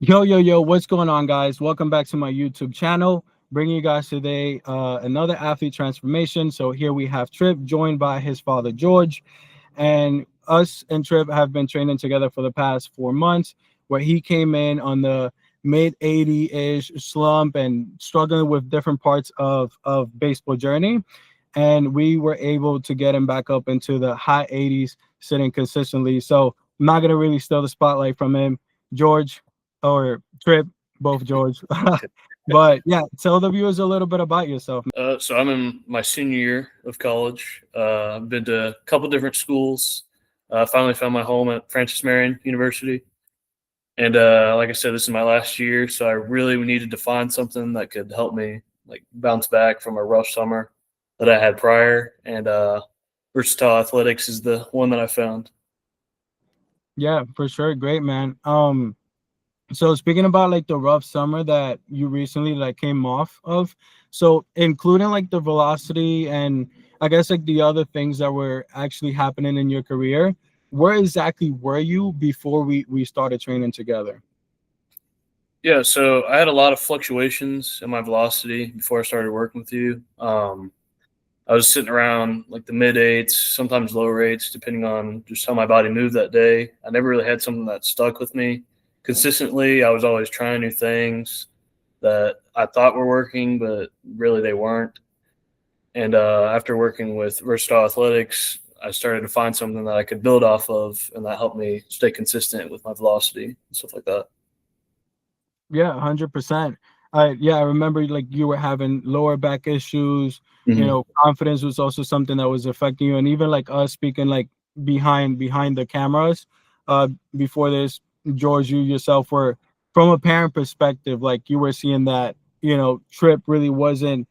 Yo, what's going on, guys? Welcome back to my YouTube channel. Bringing you guys today another athlete transformation. So here we have Trip joined by his father, George. And us and Trip have been training together for the past 4 months, where he came in on the mid 80-ish slump and struggling with different parts of baseball journey. And we were able to get him back up into the high 80s, sitting consistently. So I'm not going to really steal the spotlight from him. George, or Trip, both George. But yeah, tell the viewers a little bit about yourself. So I'm in my senior year of college. I've been to a couple different schools. Finally found my home at Francis Marion University. And like I said, this is my last year, so I really needed to find something that could help me like bounce back from a rough summer that I had prior. And versatile athletics is the one that I found. Yeah, for sure. Great, man. So speaking about like the rough summer that you recently like came off of, so including like the velocity and I guess like the other things that were actually happening in your career, where exactly were you before we started training together? Yeah, so I had a lot of fluctuations in my velocity before I started working with you. I was sitting around like the mid eights, sometimes lower eights, depending on just how my body moved that day. I never really had something that stuck with me consistently. I was always trying new things that I thought were working, but really they weren't. And after working with Versatile Athletics, I started to find something that I could build off of, and that helped me stay consistent with my velocity and stuff like that. Yeah, 100%. I remember like you were having lower back issues, Mm-hmm. confidence was also something that was affecting you. And even like us speaking like behind the cameras, uh before this, George, you yourself were from a parent perspective, like you were seeing that, Trip really wasn't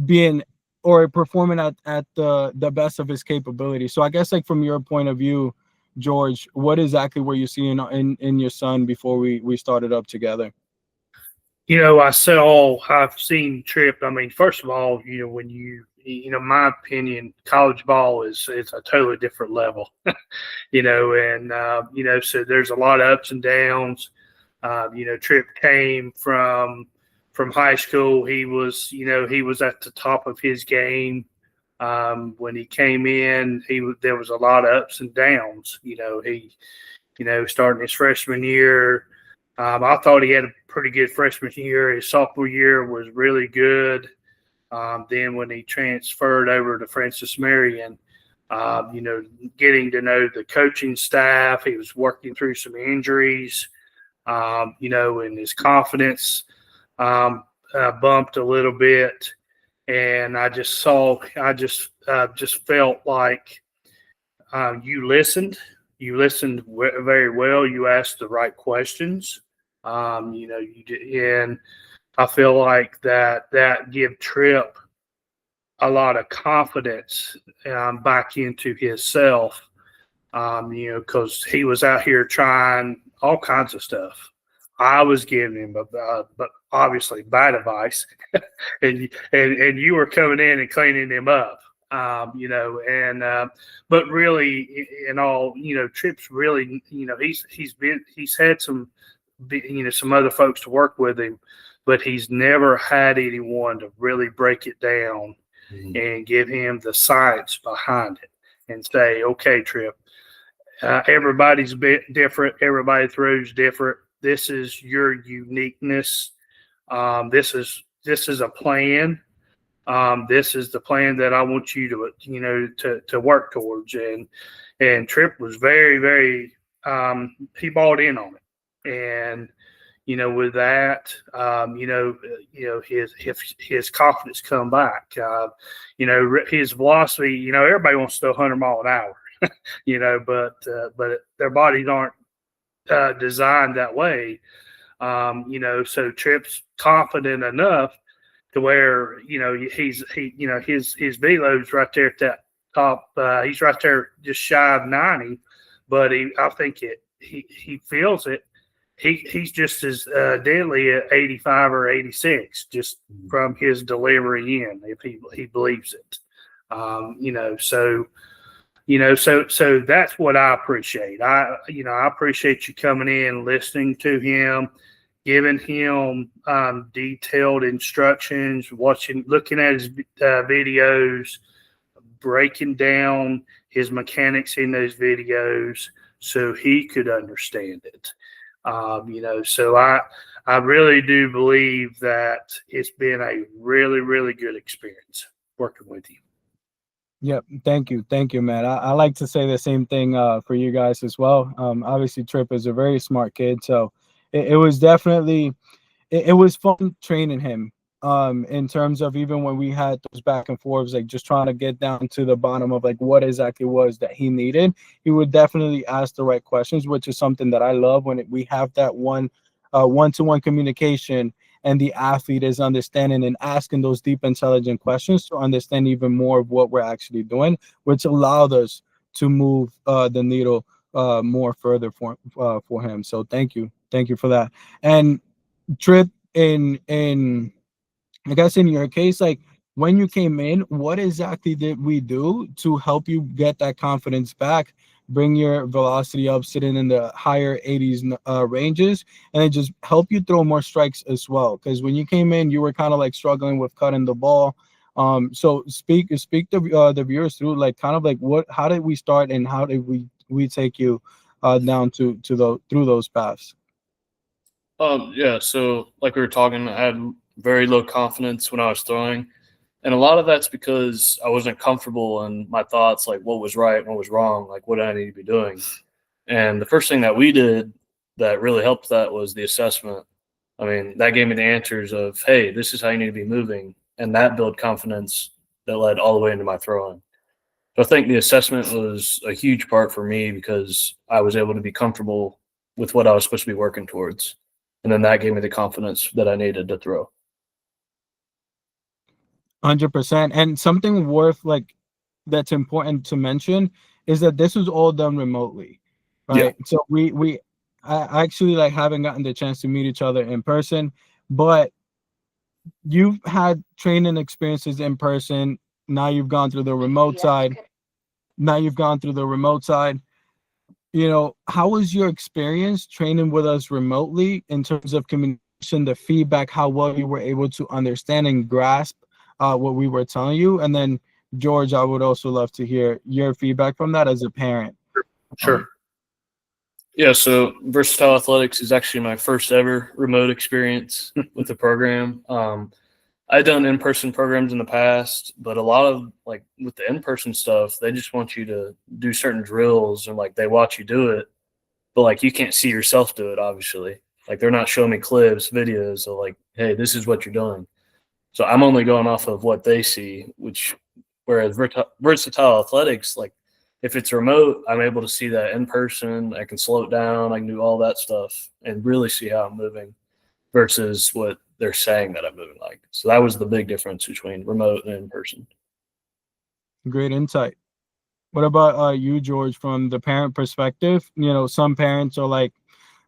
being or performing at the best of his capability. So I guess like from your point of view, George, what exactly were you seeing in your son before we started up together? I said, oh, I've seen Trip. I mean, first of all, when my opinion, college ball is it's a totally different level, and so there's a lot of ups and downs. Trip came from high school. He was at the top of his game. When he came in, there was a lot of ups and downs. Starting his freshman year. I thought he had a pretty good freshman year. His sophomore year was really good. Then when he transferred over to Francis Marion, getting to know the coaching staff, he was working through some injuries, and his confidence bumped a little bit. And I just felt like you listened. You listened very well. You asked the right questions. You did, and I feel like that give Trip a lot of confidence back into himself. Because he was out here trying all kinds of stuff. I was giving him, but obviously bad advice, and you were coming in and cleaning him up. But really, in all, Tripp's really, he's had some other folks to work with him, but he's never had anyone to really break it down and give him the science behind it and say, okay, Trip, everybody's a bit different. Everybody throws different. This is your uniqueness. This is a plan. This is the plan that I want you to work towards. And Trip was very, very, he bought in on it. And, with that, his confidence come back. His velocity, everybody wants to go 100 mile an hour, but their bodies aren't designed that way. So Trip's confident enough to where his velo's right there at that top. He's right there just shy of 90, but I think he feels it. He's just as deadly at 85 or 86 just from his delivery in, if he believes it. So that's what I appreciate. I appreciate you coming in, listening to him, giving him detailed instructions, looking at his videos, breaking down his mechanics in those videos so he could understand it. So I really do believe that it's been a really, really good experience working with you. Yep. Thank you, man. I like to say the same thing for you guys as well. Obviously, Trip is a very smart kid, so it was definitely it was fun training him. In terms of even when we had those back and forths, like just trying to get down to the bottom of like what exactly was that he needed. He would definitely ask the right questions, which is something that I love when we have that one-to-one communication, and the athlete is understanding and asking those deep, intelligent questions to understand even more of what we're actually doing, which allowed us to move the needle more further for him. So thank you for that. And Trip, in I guess in your case, like when you came in, what exactly did we do to help you get that confidence back, bring your velocity up, sitting in the higher 80s ranges, and then just help you throw more strikes as well? Because when you came in, you were kind of like struggling with cutting the ball. So speak to the viewers through like kind of like how did we start and how did we take you down through those paths? Yeah, so like we were talking, I had very low confidence when I was throwing. And a lot of that's because I wasn't comfortable in my thoughts, like what was right, what was wrong, like what did I need to be doing. And the first thing that we did that really helped that was the assessment. I mean, that gave me the answers of, hey, this is how you need to be moving. And that built confidence that led all the way into my throwing. So I think the assessment was a huge part for me because I was able to be comfortable with what I was supposed to be working towards. And then that gave me the confidence that I needed to throw. 100%. And something worth like that's important to mention is that this was all done remotely, Yeah. right? So we I actually like haven't gotten the chance to meet each other in person, but you've had training experiences in person. Now you've gone through the remote side. Now you've gone through the remote side. How was your experience training with us remotely in terms of communication, the feedback, how well you were able to understand and grasp what we were telling you? And then, George, I would also love to hear your feedback from that as a parent. Sure. Yeah, so Versatile Athletics is actually my first ever remote experience with the program. I've done in-person programs in the past, but a lot of like with the in-person stuff, they just want you to do certain drills and like they watch you do it, but like you can't see yourself do it, obviously. Like they're not showing me clips, videos of like, hey, this is what you're doing. So I'm only going off of what they see, whereas Versatile Athletics, like if it's remote, I'm able to see that in person. I can slow it down. I can do all that stuff and really see how I'm moving versus what they're saying that I'm moving like. So that was the big difference between remote and in person. Great insight. What about you, George, from the parent perspective? Some parents are like,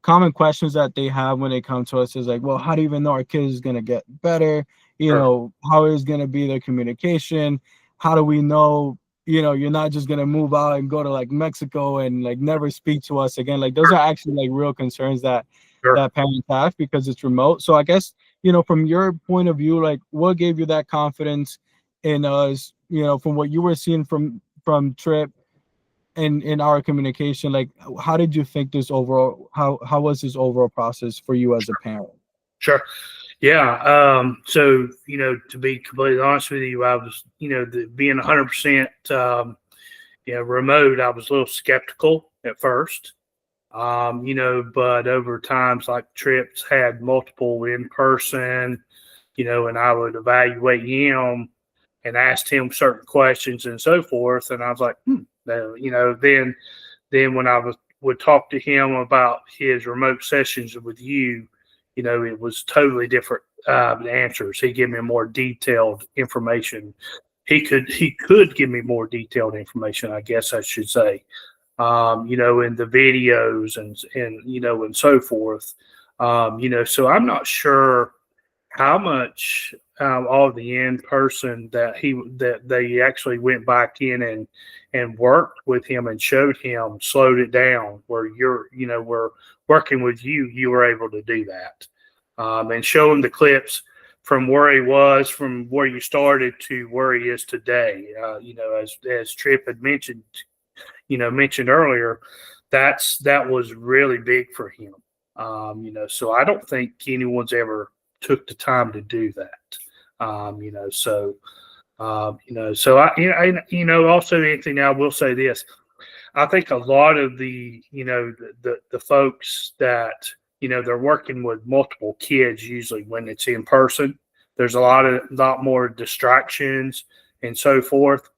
common questions that they have when they come to us is like, well, how do you even know our kid is going to get better? Sure. How is going to be their communication? How do we know, you're not just going to move out and go to like Mexico and like never speak to us again? Like those are actually like real concerns that Sure. parents have because it's remote. So I guess, from your point of view, like what gave you that confidence in us, from what you were seeing from Trip and in our communication, like how did you think how was this overall process for you as a parent? Sure. Yeah. So, to be completely honest with you, I was, being 100%, remote, I was a little skeptical at first. But over times, like trips had multiple in person, and I would evaluate him and asked him certain questions and so forth. And I was like, then when would talk to him about his remote sessions with you, it was totally different answers. He gave me more detailed information. He could give me more detailed information, I guess I should say. In the videos and so forth. So I'm not sure how much all the in person that they actually went back in and worked with him and showed him, slowed it down where we're working with you were able to do that. and show him the clips from where he was, from where you started to where he is today. As Tripp had mentioned, mentioned earlier, that was really big for him. So I don't think anyone's ever took the time to do that. So also, Anthony, I will say this. I think a lot of the folks that, they're working with multiple kids, usually when it's in person, there's a lot more distractions and so forth.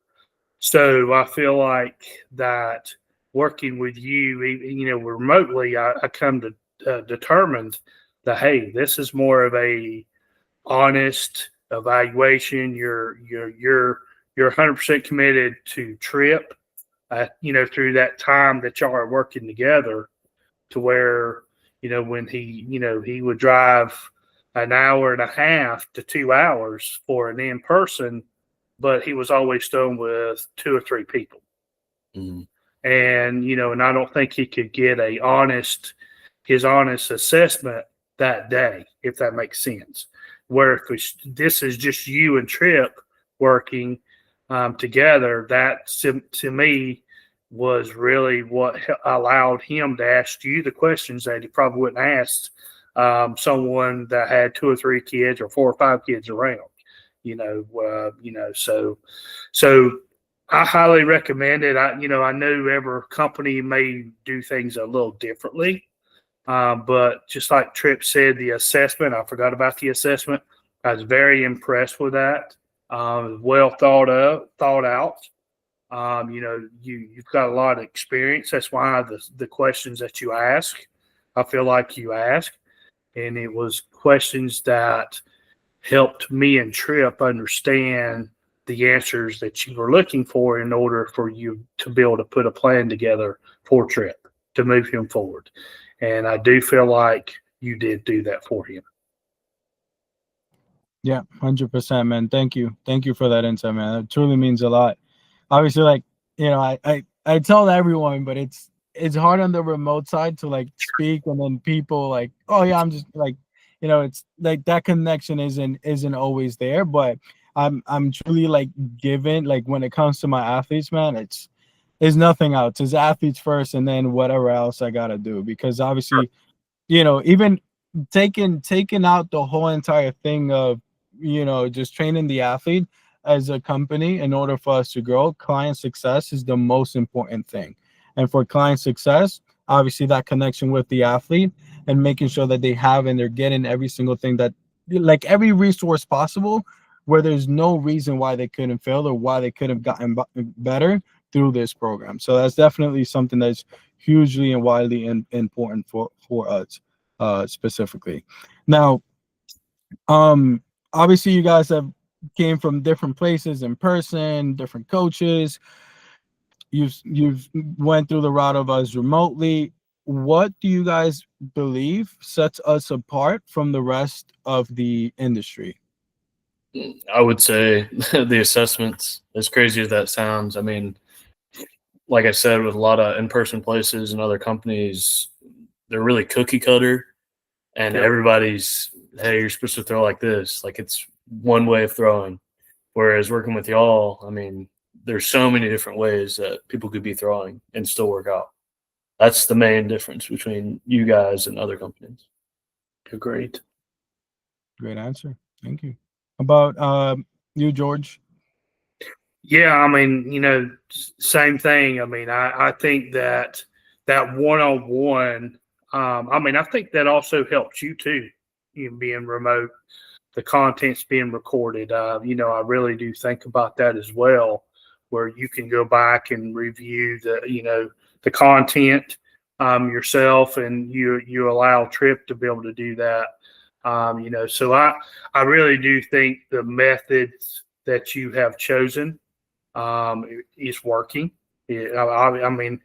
So I feel like that working with you, remotely, I come to determined that, hey, this is more of a honest evaluation. You're 100% committed to Tripp, through that time that y'all are working together, to where, when he would drive an hour and a half to 2 hours for an in-person, but he was always done with 2 or 3 people. Mm-hmm. And, and I don't think he could get his honest assessment that day, if that makes sense. Where if this is just you and Tripp working together, that to me was really what allowed him to ask you the questions that he probably wouldn't ask someone that had 2 or 3 kids or 4 or 5 kids around. So I highly recommend it. I know every company may do things a little differently, but just like Tripp said, the assessment, I forgot about the assessment. I was very impressed with that. Well thought out. You've got a lot of experience. That's why the questions that you ask, I feel like you ask, and it was questions that helped me and Tripp understand the answers that you were looking for in order for you to be able to put a plan together for Tripp to move him forward. And I do feel like you did do that for him. Yeah, 100%, man. Thank you for that insight, man. It truly means a lot. Obviously, like, I tell everyone, but it's hard on the remote side to like speak, and then people like, oh yeah, I'm just like, it's like that connection isn't always there. But I'm truly like given, like when it comes to my athletes, man, it's nothing else. It's athletes first, and then whatever else I gotta do, because obviously, even taking out the whole entire thing of, just training the athlete as a company in order for us to grow, client success is the most important thing. And for client success, obviously that connection with the athlete and making sure that they have and they're getting every single thing, that like every resource possible, where there's no reason why they couldn't fail or why they could have gotten better through this program. So that's definitely something that's hugely and widely important for us specifically. Now, obviously you guys have came from different places in person, different coaches. You've went through the route of us remotely. What do you guys believe sets us apart from the rest of the industry? I would say the assessments, as crazy as that sounds. I mean, like I said, with a lot of in-person places and other companies, they're really cookie cutter, and everybody's, hey, you're supposed to throw like this. Like it's one way of throwing. Whereas working with y'all, I mean, there's so many different ways that people could be throwing and still work out. That's the main difference between you guys and other companies. Agreed. Great answer. Thank you. About you, George? Yeah, I mean, same thing. I mean, I think that one-on-one, I mean, I think that also helps you too, being remote, the content's being recorded. I really do think about that as well, where you can go back and review the content yourself, and you allow Tripp to be able to do that. So I really do think the methods that you have chosen is working. I mean,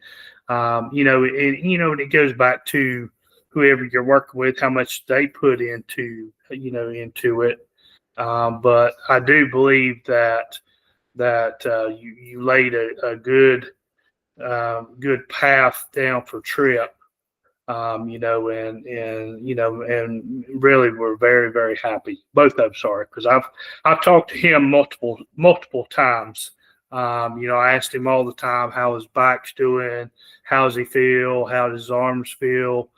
and it goes back to whoever you're working with, how much they put into it. But I do believe that you laid a good path down for Tripp and really we're very, very happy. Both of us are, because I've talked to him multiple times. I asked him all the time how his back's doing, how's he feel, how does his arms feel.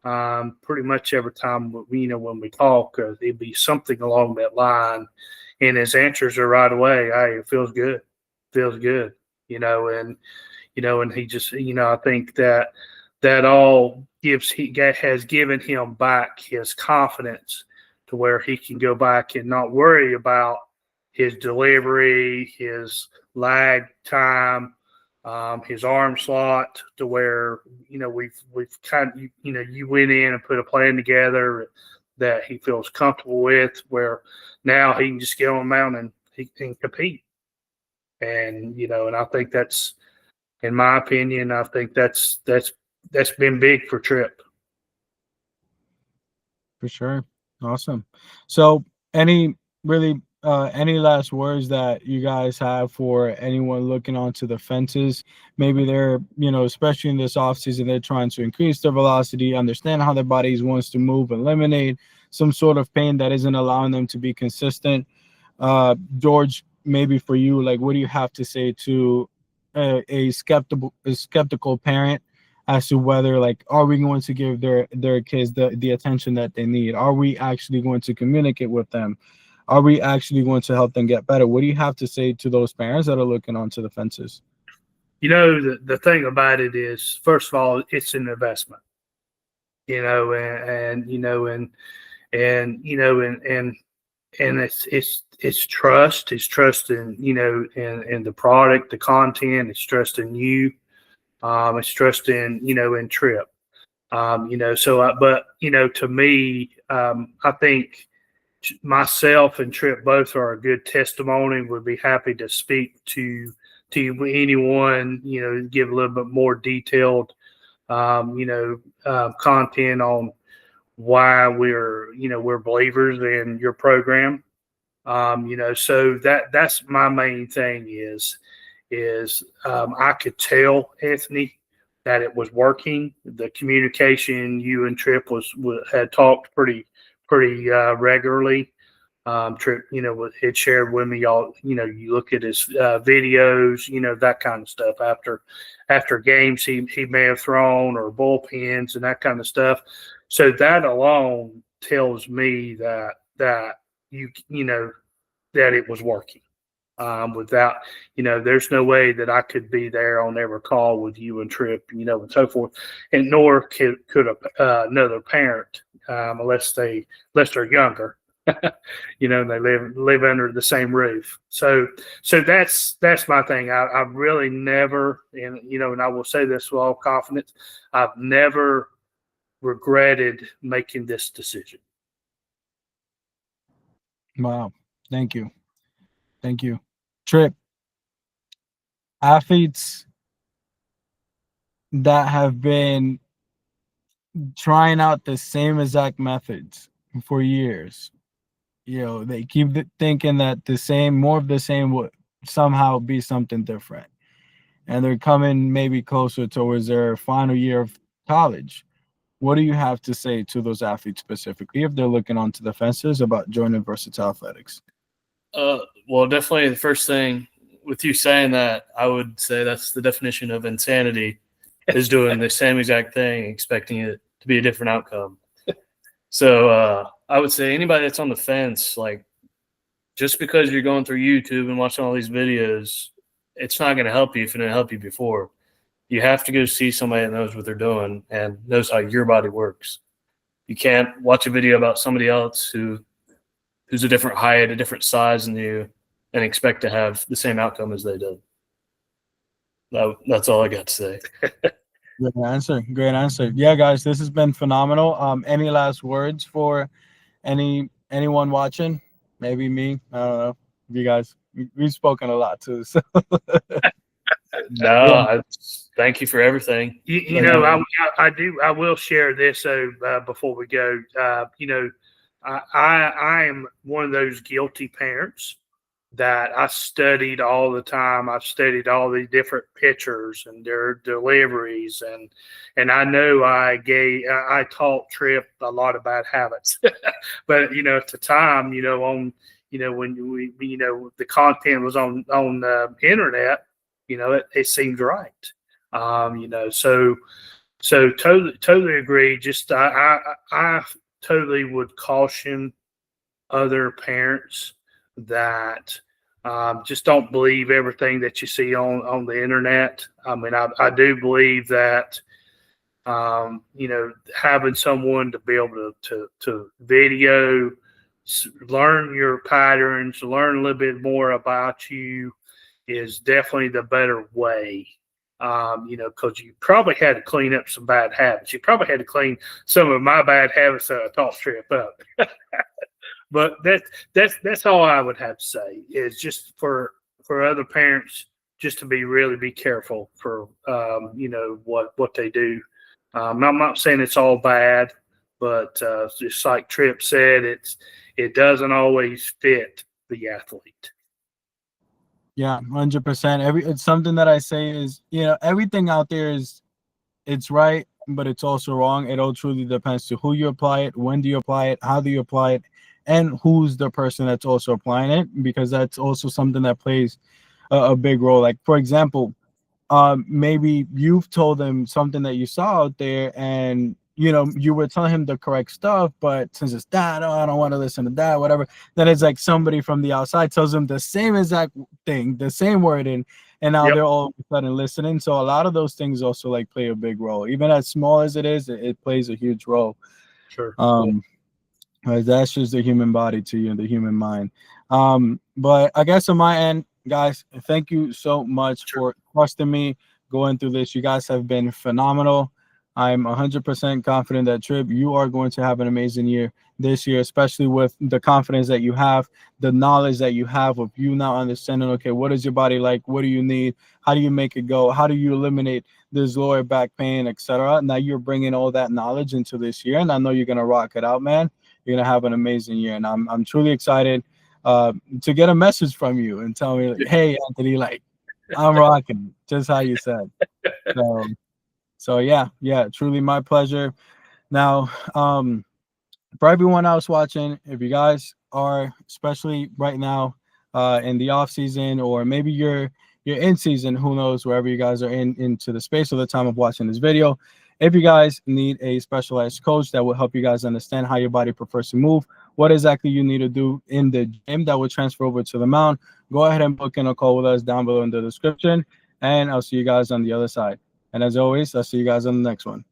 Pretty much every time when we talk, it'd be something along that line, and his answers are right away. Hey, it feels good, and he just, I think that all has given him back his confidence to where he can go back and not worry about his delivery, his lag time, his arm slot, to where we've kind of you went in and put a plan together that he feels comfortable with, where now he can just get on the mound and he can compete. And and I think that's, in my opinion, I think that's been big for Tripp. For sure. Awesome. So any last words that you guys have for anyone looking onto the fences? Maybe they're, especially in this offseason, they're trying to increase their velocity, understand how their bodies wants to move, eliminate some sort of pain that isn't allowing them to be consistent. George, maybe for you, like, what do you have to say to a skeptical parent as to whether, like, are we going to give their kids the attention that they need? Are we actually going to communicate with them? Are we actually going to help them get better? What do you have to say to those parents that are looking onto the fences? The thing about it is, first of all, it's an investment, and it's trust. It's trust in in the product, the content. It's trust in you. It's trust in Tripp. But to me, I think myself and Tripp both are a good testimony. Would be happy to speak to anyone, give a little bit more detailed, content on why we're believers in your program. So that's my main thing is I could tell Anthony that it was working. The communication, you and Tripp had talked pretty regularly. Tripp, had shared with me, y'all, you look at his videos, that kind of stuff. After games he may have thrown, or bullpens and that kind of stuff. So that alone tells me that that it was working. Without, there's no way that I could be there on every call with you and Tripp, and so forth, and nor could another parent, unless they're younger, and they live under the same roof. So that's my thing. I've really never, and I will say this with all confidence, I've never regretted making this decision. Wow. Thank you. Tripp, athletes that have been trying out the same exact methods for years, they keep thinking that more of the same would somehow be something different. And they're coming maybe closer towards their final year of college. What do you have to say to those athletes specifically if they're looking onto the fences about joining Versatile Athletics? Well, definitely the first thing, with you saying that, I would say that's the definition of insanity, is doing the same exact thing, expecting it to be a different outcome. So I would say anybody that's on the fence, like, just because you're going through YouTube and watching all these videos, it's not going to help you if it didn't help you before. You have to go see somebody that knows what they're doing and knows how your body works. You can't watch a video about somebody else who's a different height, a different size than you, and expect to have the same outcome as they did. That's all I got to say. Great answer. Yeah, guys, this has been phenomenal. Any last words for anyone watching? Maybe me. I don't know. You guys, we've spoken a lot too. So. No, thank you for everything. I will share this before we go. I am one of those guilty parents that I studied all the time. I studied all the different pitchers and their deliveries, and I know I taught Trip a lot of bad habits, but at the time, when the content was on the internet, it seemed right, so totally agree. Just I totally would caution other parents that just don't believe everything that you see on the internet. I mean, I do believe that having someone to be able to video, learn your patterns, learn a little bit more about you is definitely the better way. Because you probably had to clean up some bad habits. You probably had to clean some of my bad habits that I taught Trip up. But that's all I would have to say is just for other parents just to be careful for what they do. I'm not saying it's all bad, but just like Tripp said, it doesn't always fit the athlete. Yeah, 100%. It's something that I say is, everything out there it's right, but it's also wrong. It all truly depends to who you apply it, when do you apply it, how do you apply it, and who's the person that's also applying it, because that's also something that plays a big role. Like, for example, maybe you've told him something that you saw out there, and you were telling him the correct stuff, but since it's that, oh, I don't want to listen to that, whatever, then it's like somebody from the outside tells him the same exact thing, the same wording, and now they're all of a sudden listening. So a lot of those things also like play a big role, even as small as it is. It plays a huge role. Sure. That's just the human body to you and the human mind. But I guess on my end, guys, thank you so much for trusting me going through this. You guys have been phenomenal. I'm 100% confident that Trip, you are going to have an amazing year this year, especially with the confidence that you have, the knowledge that you have of you now understanding, okay, what is your body like? What do you need? How do you make it go? How do you eliminate this lower back pain, etc.? Now you're bringing all that knowledge into this year, and I know you're going to rock it out, man. You're going to have an amazing year, and I'm truly excited to get a message from you and tell me, like, hey, Anthony, like, I'm rocking, just how you said. So yeah, truly my pleasure. Now, for everyone else watching, if you guys are, especially right now, in the off season, or maybe you're in season, who knows, wherever you guys are into the space or the time of watching this video, if you guys need a specialized coach that will help you guys understand how your body prefers to move, what exactly you need to do in the gym that will transfer over to the mound, go ahead and book in a call with us down below in the description, and I'll see you guys on the other side. And as always, I'll see you guys on the next one.